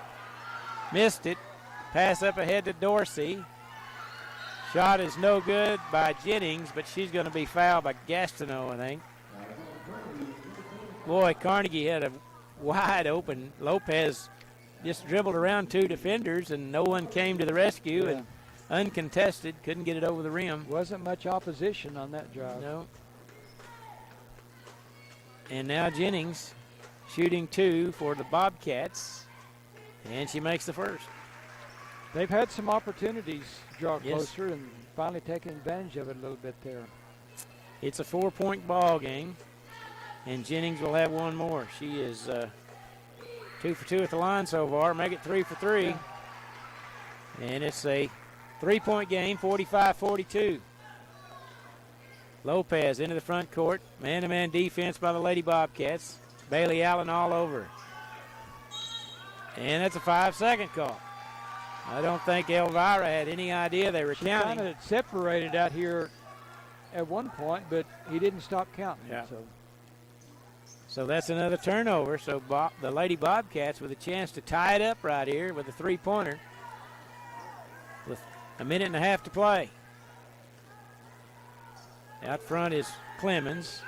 Missed it. Pass up ahead to Dorsey. Shot is no good by Jennings, but she's going to be fouled by Gastineau, I think. Boy, Carnegie had a wide open. Lopez just dribbled around 2 defenders, and no one came to the rescue. And uncontested, couldn't get it over the rim. Wasn't much opposition on that drive. No. And now Jennings shooting 2 for the Bobcats, and she makes the first. They've had some opportunities to draw closer and finally taking advantage of it a little bit there. It's a 4-point ball game, and Jennings will have one more. She is 2 for 2 at the line so far. Make it 3 for 3. Yeah. And it's a 3-point game, 45-42. Lopez into the front court. Man-to-man defense by the Lady Bobcats. Bailey Allen all over. And that's a 5-second call. I don't think Elvira had any idea they were counting. She kind of separated out here at one point, but he didn't stop counting. Yeah. So that's another turnover. So the Lady Bobcats with a chance to tie it up right here with a 3-pointer with a minute and a half to play. Out front is Clemens.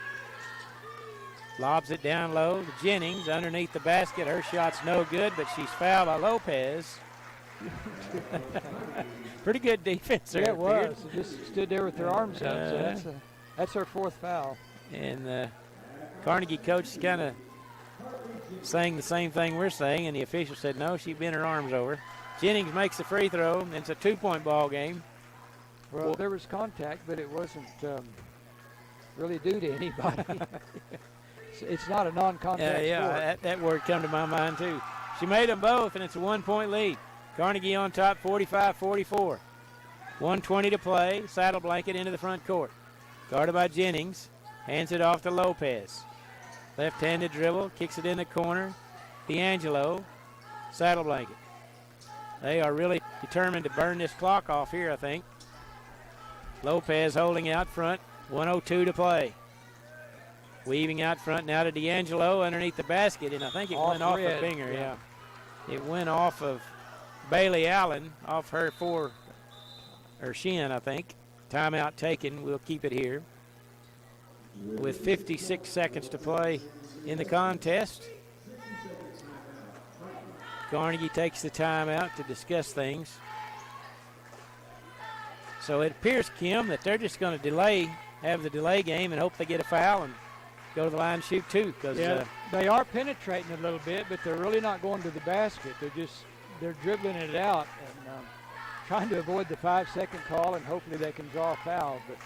Lobs it down low to Jennings underneath the basket. Her shot's no good, but she's fouled by Lopez. Pretty good defense there. Yeah, it was. She just stood there with her arms up. So that's her 4th foul. And the Carnegie coach is kind of saying the same thing we're saying, and the official said no, she bent her arms over. Jennings makes the free throw, and it's a 2-point ball game. Well, there was contact, but it wasn't really due to anybody. It's not a non-contact sport. That word come to my mind too. She made them both, and it's a 1-point lead. Carnegie on top, 45-44. 1:20 to play. Saddle blanket into the front court. Guarded by Jennings. Hands it off to Lopez. Left-handed dribble, kicks it in the corner. D'Angelo, saddle blanket. They are really determined to burn this clock off here, I think. Lopez holding out front, 1:02 to play. Weaving out front now to D'Angelo underneath the basket, and I think it went off of Binger. Yeah. It went off of Bailey Allen, off her shin, I think. Timeout taken. We'll keep it here. With 56 seconds to play in the contest. Carnegie takes the timeout to discuss things. So it appears, Kim, that they're just going to have the delay game and hope they get a foul and go to the line and shoot 2. They are penetrating a little bit, but they're really not going to the basket. They're dribbling it out and trying to avoid the 5-second call, and hopefully they can draw a foul. But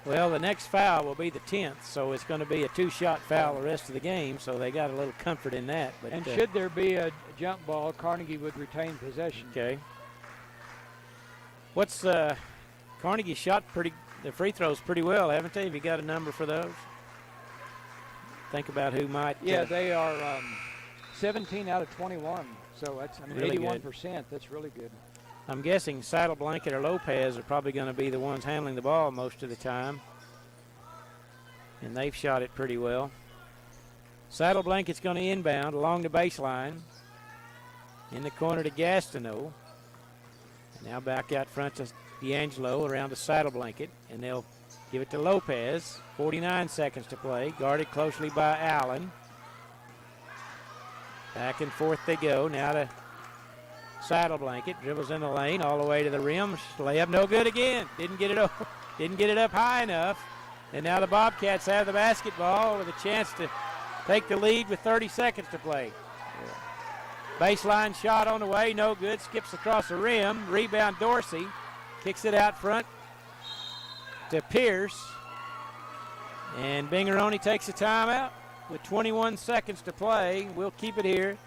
well, the next foul will be the 10th, so it's going to be a 2-shot foul the rest of the game, so they got a little comfort in that. But, and should there be a jump ball, Carnegie would retain possession. Okay. What's Carnegie shot the free throws pretty well, haven't they? Have you got a number for those? Think about who might. Yeah, they are 17 out of 21, so that's really 81%. Good. That's really good. I'm guessing Saddle Blanket or Lopez are probably going to be the ones handling the ball most of the time. And they've shot it pretty well. Saddle Blanket's going to inbound along the baseline. In the corner to Gastineau. Now back out front to D'Angelo around the Saddle Blanket. And they'll give it to Lopez. 49 seconds to play. Guarded closely by Allen. Back and forth they go. Now to Saddle Blanket, dribbles in the lane all the way to the rim. Layup no good again. Didn't get it up high enough. And now the Bobcats have the basketball with a chance to take the lead with 30 seconds to play. Baseline shot on the way, no good. Skips across the rim. Rebound Dorsey. Kicks it out front to Pierce. And Bingeroni takes a timeout with 21 seconds to play. We'll keep it here.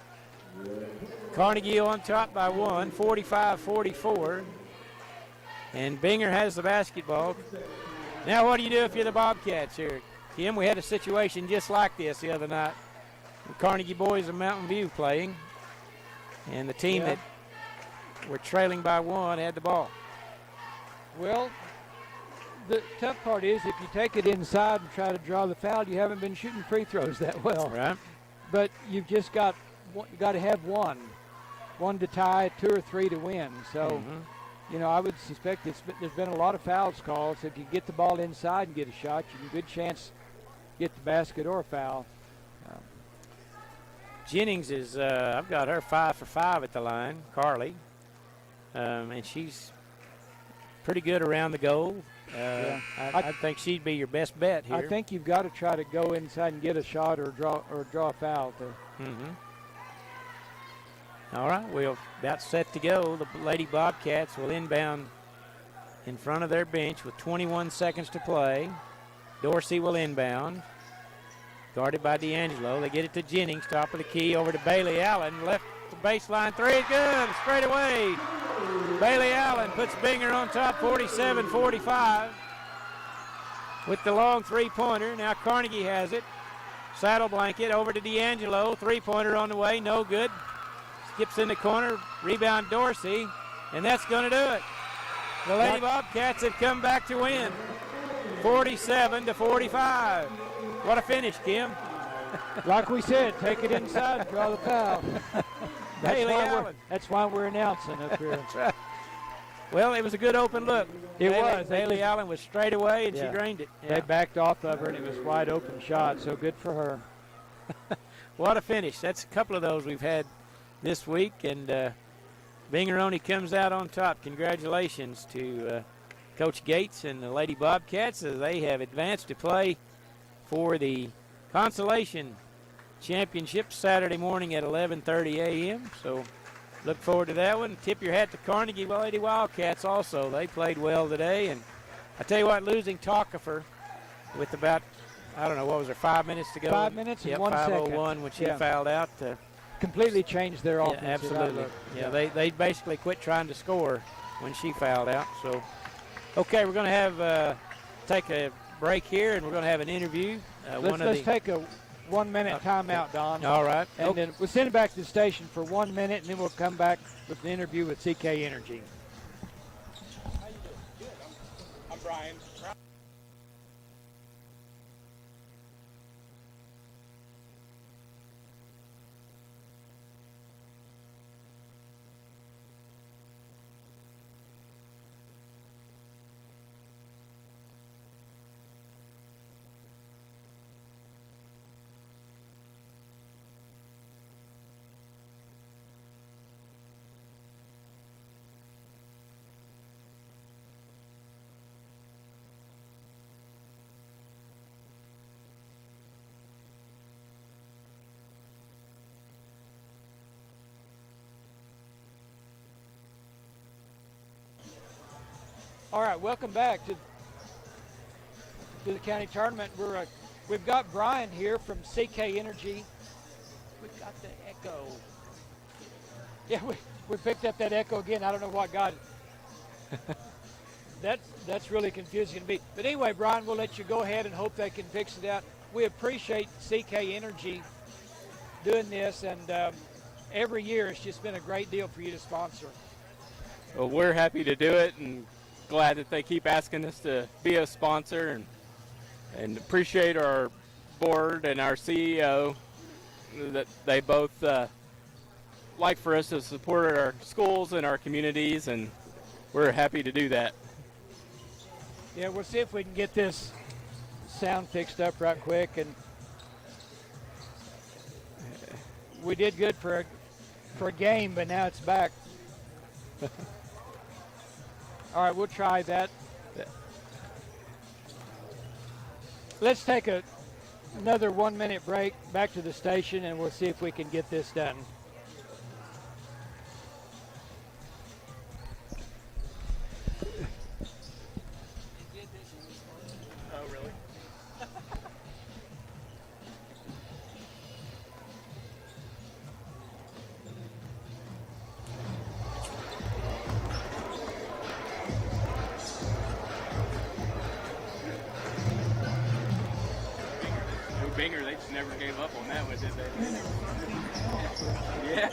Carnegie on top by 1, 45-44. And Binger has the basketball. Now what do you do if you're the Bobcats here? Kim, we had a situation just like this the other night. The Carnegie boys of Mountain View playing. And the team that were trailing by 1 had the ball. Well, the tough part is if you take it inside and try to draw the foul, you haven't been shooting free throws that well. Right. But you've just got to have one to tie, 2 or 3 to win. So, you know, I would suspect there's been a lot of fouls called. So if you get the ball inside and get a shot, you have a good chance to get the basket or a foul. Jennings is, I've got her 5 for 5 at the line, Carly. And she's pretty good around the goal. I think she'd be your best bet here. I think you've got to try to go inside and get a shot or draw a foul. All right, we're about set to go. The Lady Bobcats will inbound in front of their bench with 21 seconds to play. Dorsey will inbound, guarded by D'Angelo. They get it to Jennings, top of the key, over to Bailey Allen. Left the baseline three, good, straight away. Bailey Allen puts Binger on top, 47-45. With the long three-pointer, now Carnegie has it. Saddle blanket over to D'Angelo, three-pointer on the way, no good. Skips in the corner, rebound Dorsey, and that's going to do it. The Lady Bobcats have come back to win, 47-45. What a finish, Kim. Like we said, take it inside and draw the foul. That's why we're announcing up here. That's right. Well, it was a good open look. It was. Bailey Allen was straight away, and she drained it. They backed off of her, and it was wide open shot, so good for her. What a finish. That's a couple of those we've had this week, and Bingeroni comes out on top. Congratulations to Coach Gates and the Lady Bobcats as they have advanced to play for the Consolation Championship Saturday morning at 11:30 a.m. So look forward to that one. Tip your hat to Carnegie Lady Wildcats also. They played well today. And I tell you what, losing Talkifer with about, I don't know, what was there, 5 minutes to go? 5 minutes and 1 second. 5:01 when she fouled out. Completely changed their offense. Absolutely. They basically quit trying to score when she fouled out. So, okay, we're going to have take a break here, and we're going to have an interview. Let's take a 1 minute timeout, Don. All right. And then we'll send it back to the station for 1 minute, and then we'll come back with the interview with CK Energy. How you doing? Good. I'm Brian. All right, welcome back to the county tournament. We've got Brian here from CK Energy. We've got the echo. Yeah, we picked up that echo again. I don't know what got it. That's really confusing to me. But anyway, Brian, we'll let you go ahead and hope they can fix it out. We appreciate CK Energy doing this, and every year it's just been a great deal for you to sponsor. Well, we're happy to do it, and glad that they keep asking us to be a sponsor, and appreciate our board and our CEO that they both like for us to support our schools and our communities, and we're happy to do that. Yeah, we'll see if we can get this sound fixed up right quick. And we did good for a game, but now it's back. All right, we'll try that. Let's take another 1 minute break back to the station, and we'll see if we can get this done. Oh, really? Binger they just never gave up on that one, did they? Yeah.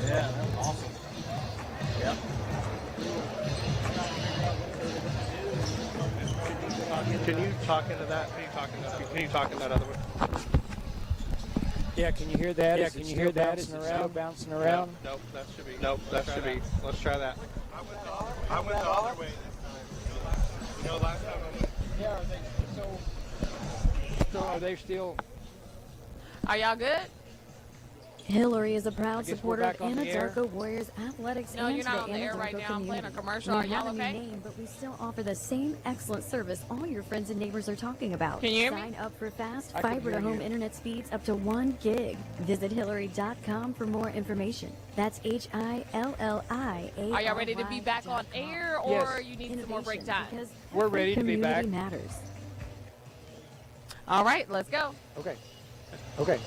Yeah, that was awesome. Yep. Can you talk into that? Can you talk in that other one? Yeah, can you hear that? Yeah, Is can it you still hear that? bouncing Is it around? still Bouncing around? Nope, that should be. Nope, that should be. Let's try that. I went the other way this time. You know, last time I went. Yeah, are they so are they still? Are y'all good? Hillary is a proud guess we're supporter back of on the air. Anadarko Warriors athletics No, and you're the not on the air right Anadarko now. I'm playing a community. commercial. We Are y'all have a new okay? name, but we still offer the same excellent service all your friends and neighbors are talking about. Can you hear me? Sign up for fast I can fiber to hear home you. internet speeds up to 1 gig. Visit Hillary.com for more information. That's HILLIA. Are y'all ready to be back on air, or Yes. you need some more break time? We're ready to be back. Matters. All right, let's go. Okay. Okay.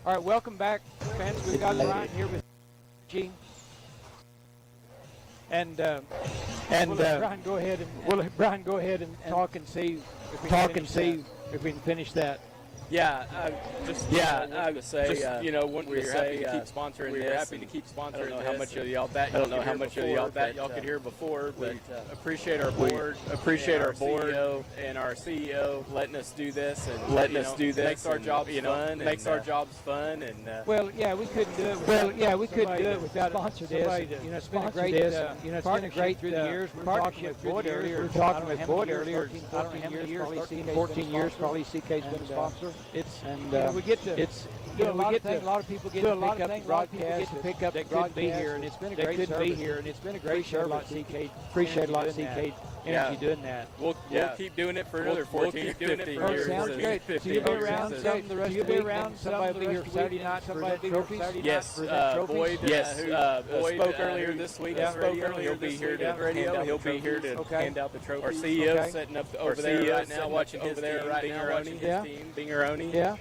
All right, welcome back, fans. We've got Brian here with G. And we'll let Brian go ahead and talk and see if we can finish that. Yeah, I wanted to say, we're happy to keep sponsoring this. We're happy to keep sponsoring this. I don't know how much of y'all bet. I don't know how much of y'all bet y'all could hear before, but appreciate our board, CEO and our CEO letting us do this and makes our jobs fun. Makes our jobs fun and. Well, yeah, we couldn't do it. We couldn't do it without sponsor this. It's been a great, it's been a great through the years. We were talking with Boyd earlier. We were talking with Boyd earlier. 14 years, probably CK's been a sponsor. It's we get to a lot of people get to pick up the broadcast, that couldn't be here, and it's been a great service. Appreciate a lot of CK Energy doing that. We'll keep doing it for another 14 or 15 years. Sounds great. So you'll be around some the rest of the week. Somebody will be here Saturday night. Somebody will be here Saturday night. Yes, Boyd. Who spoke earlier this week. He'll be here to radio. He'll be here to hand out the trophies. Our CEO setting up over there right now, watching his team, Bingeroni. Yeah.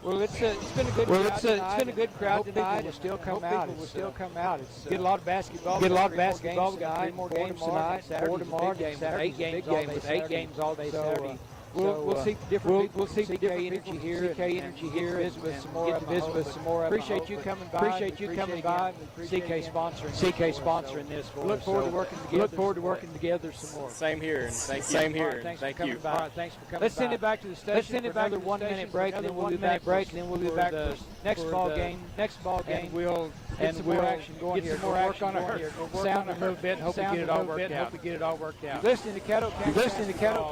Well, it's been a good crowd tonight. It's been a good crowd tonight. People will still come out. Get a lot of basketball. We got 3 more games tonight. 4 tomorrow. 8 games all day Saturday. We'll see different people. We'll see CK Energy here. Get to visit with some more. Appreciate you coming by. CK sponsoring this. Look forward to working together some more. Same here. And thank you. Thanks for coming by. Let's send it back to the station. Let's send it back to 1 minute break, and then we'll be back for the next ball game. And we'll get some more action going here. Work on our sound a little bit. Hope we get it all worked out. Listening to Caddo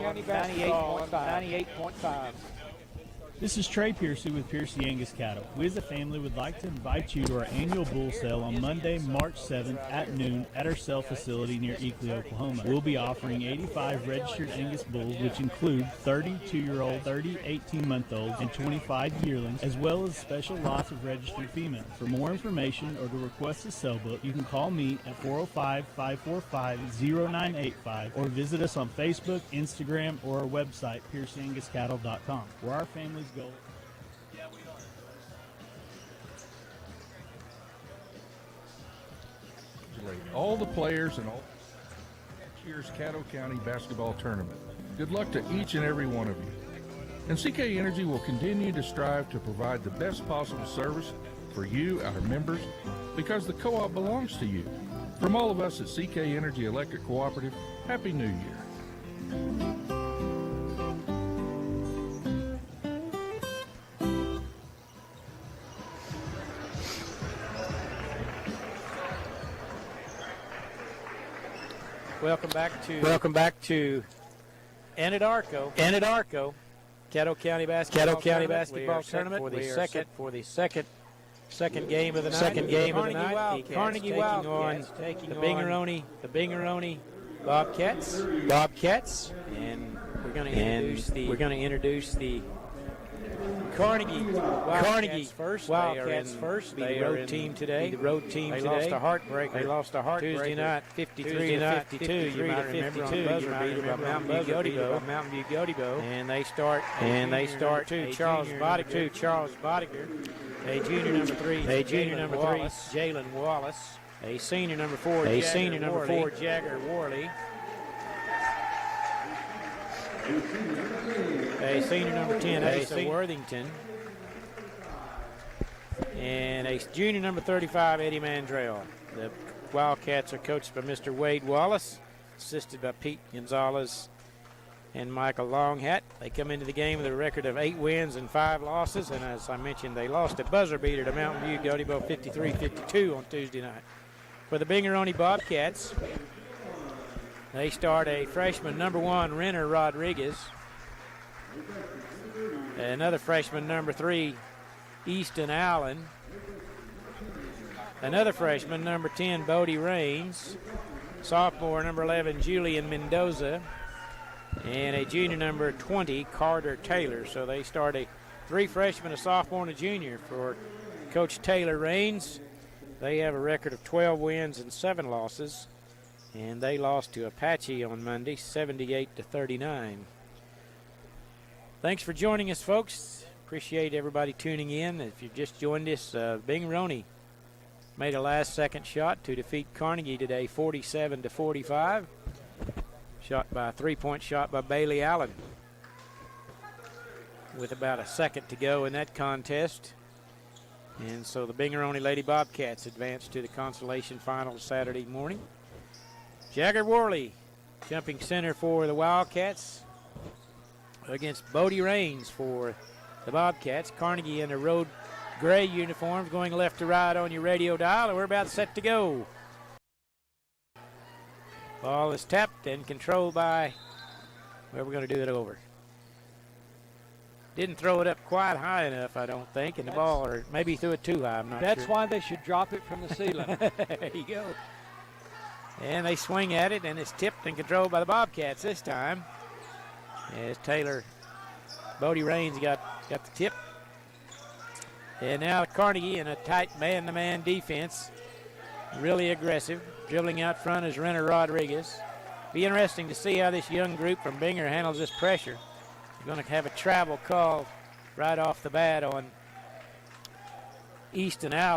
County Basketball 98.5. This is Trey Piercy with Piercy Angus Cattle. We as a family would like to invite you to our annual bull sale on Monday, March 7th at noon at our sale facility near Eakley, Oklahoma. We'll be offering 85 registered Angus bulls, which include 32-year-old, 30, 18-month-olds, and 25 yearlings, as well as special lots of registered females. For more information or to request a sale book, you can call me at 405-545-0985 or visit us on Facebook, Instagram, or our website, piercyanguscattle.com, where our families go. All the players and all next year's Caddo County basketball tournament. Good luck to each and every one of you. And CK Energy will continue to strive to provide the best possible service for you, our members, because the co-op belongs to you. From all of us at CK Energy Electric Cooperative, Happy New Year. Welcome back to Anadarko, Caddo County Basketball Tournament for the second game of the night. Carnegie Wildcats taking the Bingeroni Bobcats, and we're going to introduce the Carnegie Wildcats first. They are road team today. They lost a heartbreaker. Tuesday night, 53-52. You might remember on the buzzer beater by Mountain View Godibo. And they start Charles Bodiger, a junior number 3, Jalen Wallace, a senior number 4, Jagger Worley. A senior number 10, Asa Worthington. And a junior number 35, Eddie Mandrell. The Wildcats are coached by Mr. Wade Wallace, assisted by Pete Gonzalez and Michael Longhat. They come into the game with a record of 8 wins and 5 losses, and as I mentioned, they lost a buzzer beater to Mountain View Gotebo 53-52 on Tuesday night. For the Bingeroni Bobcats, they start a freshman number 1, Renner Rodriguez. Another freshman number 3, Easton Allen. Another freshman number 10, Bodie Raines. Sophomore number 11, Julian Mendoza. And a junior number 20, Carter Taylor. So they start 3 freshmen, a sophomore, and a junior for Coach Taylor Raines. They have a record of 12 wins and 7 losses. And they lost to Apache on Monday, 78-39. Thanks for joining us, folks. Appreciate everybody tuning in. If you've just joined us, Bingeroni made a last-second shot to defeat Carnegie today, 47-45. Shot by a 3-point shot by Bailey Allen. With about a second to go in that contest. And so the Bingeroni Lady Bobcats advance to the consolation final Saturday morning. Jagger Worley jumping center for the Wildcats against Bodie Raines for the Bobcats. Carnegie in the road gray uniforms going left to right on your radio dial, and we're about set to go. Ball is tapped and controlled by, well, we're going to do it over. Didn't throw it up quite high enough, I don't think, and the ball, or maybe threw it too high, I'm not sure. That's why they should drop it from the ceiling. There you go. And they swing at it, and it's tipped and controlled by the Bobcats this time. As Taylor, Bodie Raines got the tip. And now Carnegie in a tight man-to-man defense. Really aggressive. Dribbling out front is Renner Rodriguez. Be interesting to see how this young group from Binger handles this pressure. They're going to have a travel call right off the bat on Easton Allen.